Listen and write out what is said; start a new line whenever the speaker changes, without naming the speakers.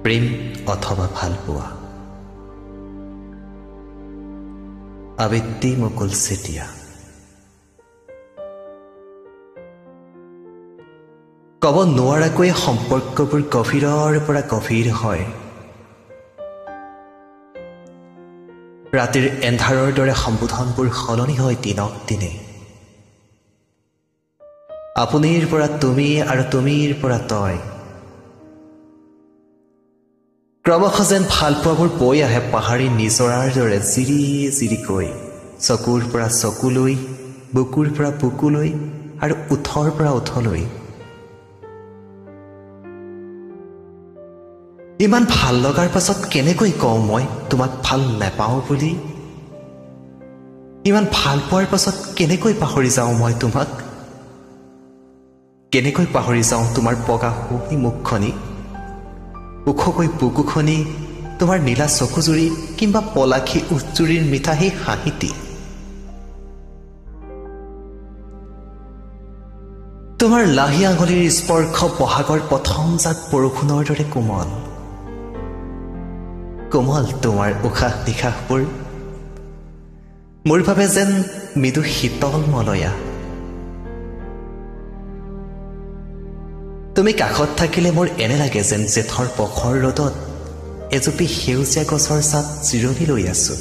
প্ৰেম অথবা ভাল পোৱা। আবৃত্তি মুকুল চেতিয়া। ক'ব নোৱাৰাকৈ সম্পৰ্কবোৰ গভীৰৰ পৰা গভীৰ হয়। ৰাতিৰ এন্ধাৰৰ দৰে সম্বোধনবোৰ সলনি হয় দিনক দিনে। আপুনিৰ পৰা তুমি আৰু তুমিৰ পৰা তই। ক্ৰমশ যেন ভালপোৱাবোৰ বৈ আহে পাহাৰী নিজৰাৰ দৰে জিৰি জিৰিকৈ, চকুৰ পৰা চকুলৈ, বুকুৰ পৰা বুকুলৈ আৰু ওঠৰ পৰা ওঠলৈ। ইমান ভাল লগাৰ পাছত কেনেকৈ কওঁ মই তোমাক ভাল নাপাওঁ বুলি? ইমান ভাল পোৱাৰ পাছত কেনেকৈ পাহৰি যাওঁ মই তোমাক? কেনেকৈ পাহৰি যাওঁ তোমাৰ বগা শুৱনি মুখখনি, ওখকৈ বুকুখনি, তোমাৰ নীলা চকুজুৰি কিম্বা পলাখী উঠজুৰিৰ মিঠা সেই হাঁহিটি। তোমাৰ লাহি আঙুলিৰ স্পৰ্শ বহাগৰ প্ৰথম জাক বৰষুণৰ দৰে কোমল। কোমল তোমাৰ উশাহ নিশাহবোৰ, মোৰ বাবে যেন মৃদু শীতল মলয়া। তুমি কাষত থাকিলে মোৰ এনে লাগে যেন জেঠৰ পখৰ ৰ'দত এজুপি সেউজীয়া গছৰ ছাঁত জিৰণি লৈ আছো।